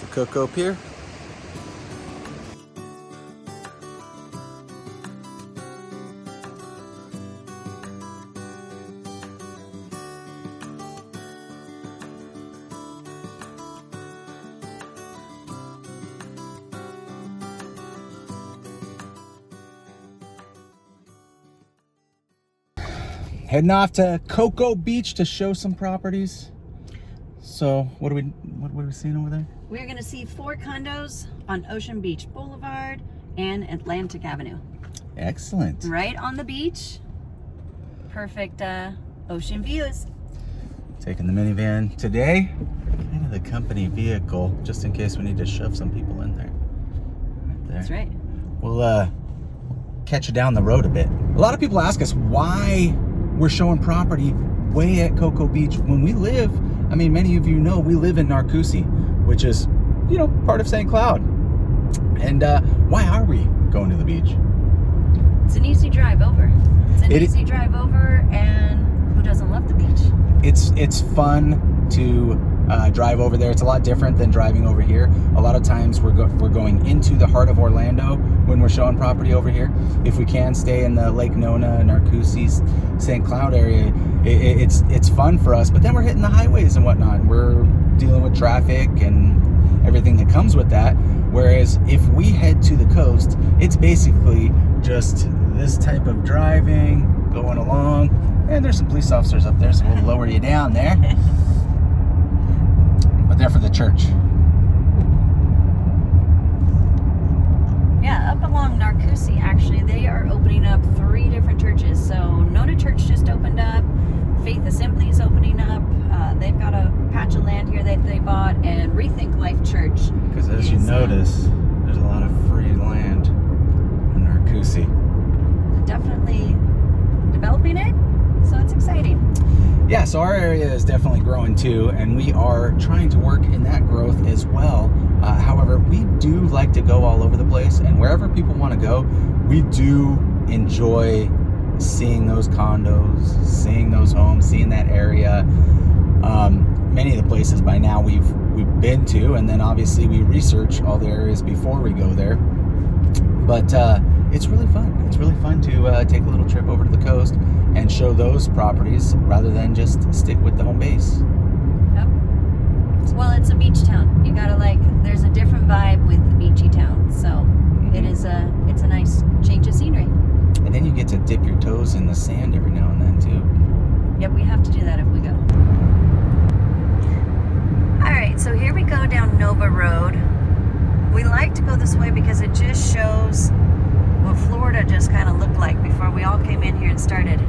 the Cocoa Pier. Heading off to Cocoa Beach to show some properties. So what are we seeing over there? We're going to see 4 condos on Ocean Beach Boulevard and Atlantic Avenue. Excellent. Right on the beach. Perfect ocean views. Taking the minivan today. Kind of the company vehicle, just in case we need to shove some people in there. Right there. That's right. We'll catch you down the road a bit. A lot of people ask us why we're showing property way at Cocoa Beach when we live. I mean, many of you know we live in Narcoossee, which is, you know, part of St. Cloud. And why are we going to the beach? It's an easy drive over. Easy drive over, and who doesn't love the beach? It's fun to drive over there. It's a lot different than driving over here. A lot of times we're going into the heart of Orlando when we're showing property over here. If we can stay in the Lake Nona, Narcoossee, St. Cloud area, it's fun for us. But then we're hitting the highways and whatnot. We're dealing with traffic and everything that comes with that. Whereas if we head to the coast, it's basically just this type of driving, going along, and there's some police officers up there, so we'll lower you down there. But they're for the church. Yeah, up along Narcoossee, actually, they are opening up 3 different churches. So Nona Church just opened up, Faith Assembly is opening up. They've got a patch of land here that they bought, and Rethink Life Church. Because as you notice, there's a lot of free land in Narcoossee. Definitely developing it, so it's exciting. Yeah, so our area is definitely growing too, and we are trying to work in that growth as well. However, we do like to go all over the place, and wherever people want to go, we do enjoy seeing those condos, seeing those homes, seeing that area. Many of the places by now we've been to, and then obviously we research all the areas before we go there. But it's really fun. It's really fun to take a little trip over to the coast and show those properties rather than just stick with the home base. Yep. Well, it's a beach town. You gotta there's a different vibe with the beachy town. So it's a nice change of scenery. And then you get to dip your toes in the sand every now and then too. Yep, we have to do that if we go. All right, so here we go down Nova Road. We like to go this way because it just shows what Florida just kind of looked like before we all came in here and started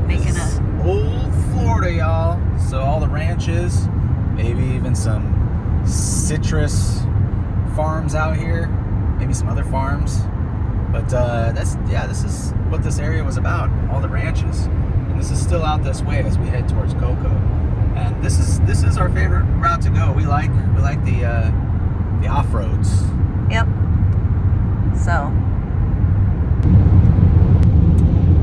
making old Florida, y'all. So all the ranches, maybe even some citrus farms out here, maybe some other farms. But this is what this area was about, all the ranches. And this is still out this way as we head towards Cocoa. And this is our favorite route to go. We like the off-roads. Yep.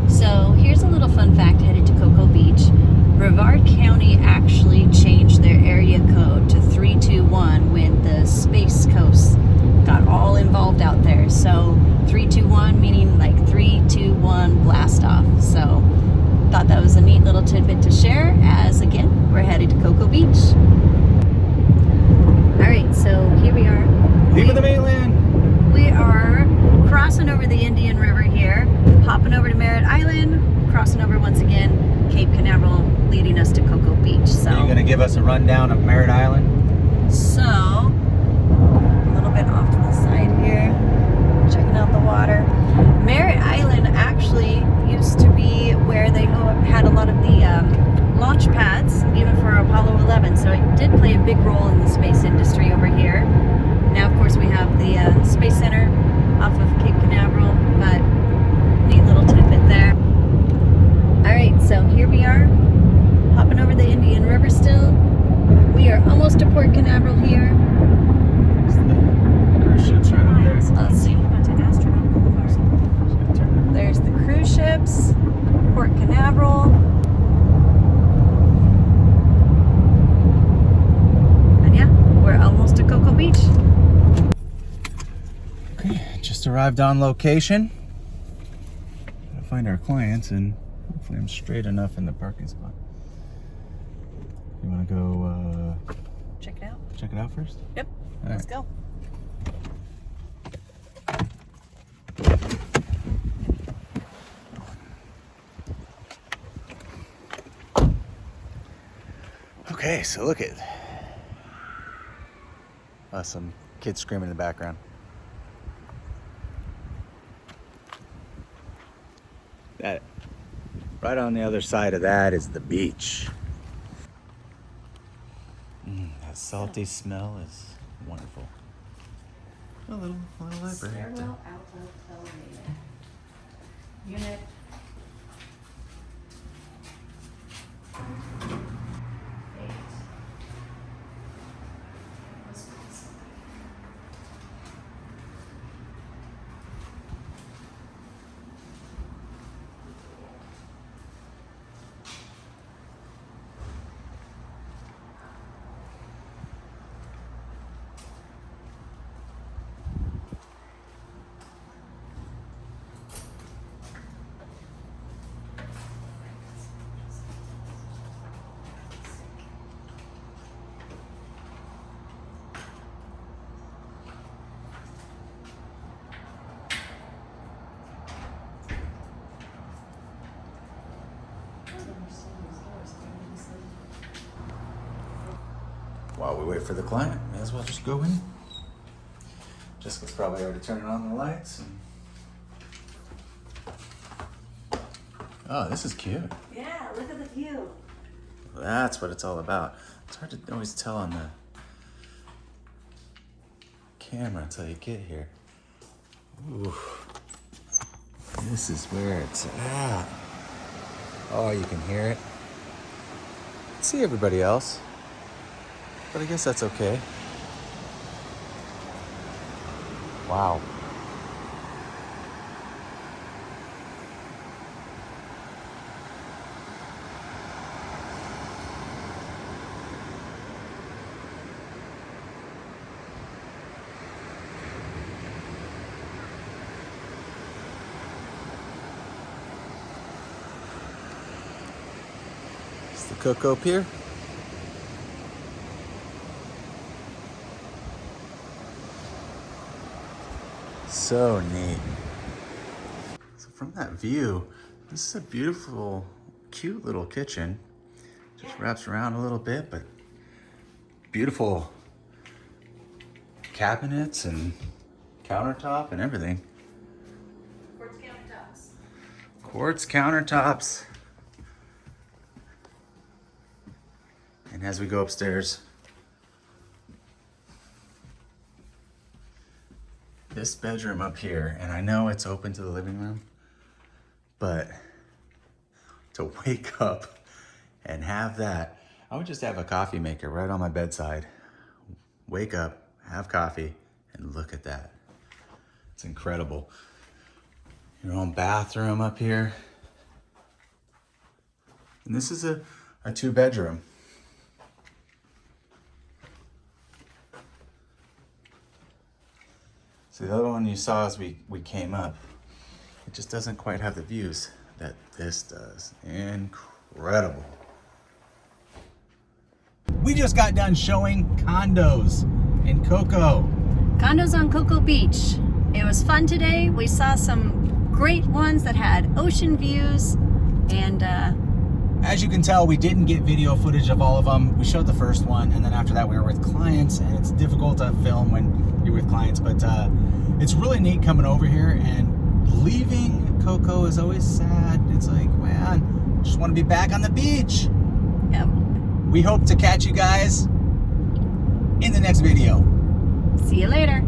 So here's a little fun fact headed to Cocoa Beach. Brevard County actually changed their area code to 321 when the Space Coast got all involved out there. So 321 meaning 321 blast off. So thought that was a neat little tidbit to share, as again, we're headed to Cocoa Beach. All right, so here we are. Leaving the mainland. We are crossing over the Indian River here, hopping over to Merritt Island, crossing over once again, Cape Canaveral, leading us to Cocoa Beach. So are you going to give us a rundown of Merritt Island? So, a little bit off to the side here, checking out the water. Merritt Island actually used to be where they had a lot of the launch pads, even for Apollo 11. So it did play a big role in the space industry over here. Now, of course, we have the Space Center off of Cape Canaveral, but neat little tidbit there. All right, so here we are, hopping over the Indian River still. We are almost to Port Canaveral here. The cruise ship's right up there. Let's see. There's the cruise ships, Port Canaveral. And yeah, we're almost to Cocoa arrived on location. Gotta find our clients, and hopefully I'm straight enough in the parking spot. You want to go Check it out. check it out first? Yep. All Let's right. go. Okay, so look at some kids screaming in the background. That right on the other side of that is the beach. That salty smell is wonderful. A little library. Right there. Stairwell outlet elevator. Unit. While we wait for the client, may as well just go in. Jessica's probably already turning on the lights. Oh, this is cute. Yeah, look at the view. That's what it's all about. It's hard to always tell on the camera until you get here. Ooh. This is where it's at. Oh, you can hear it. See everybody else, but I guess that's okay. Wow. It's the Cocoa Pier. So neat. So from that view, this is a beautiful, cute little kitchen. Just wraps around a little bit, but beautiful cabinets and countertop and everything. Quartz countertops. Quartz countertops. And as we go upstairs, this bedroom up here, and I know it's open to the living room, but to wake up and have that, I would just have a coffee maker right on my bedside. Wake up, have coffee, and look at that. It's incredible. Your own bathroom up here. And this is a 2-bedroom. So the other one you saw as we came up, it just doesn't quite have the views that this does. Incredible. We just got done showing condos in Cocoa. Condos on Cocoa Beach. It was fun today. We saw some great ones that had ocean views, and as you can tell, we didn't get video footage of all of them. We showed the first one, and then after that we were with clients, and it's difficult to film when you're with clients, but it's really neat coming over here, and leaving Cocoa is always sad. It's like, man, just want to be back on the beach. yep. We hope to catch you guys in the next video. See you later.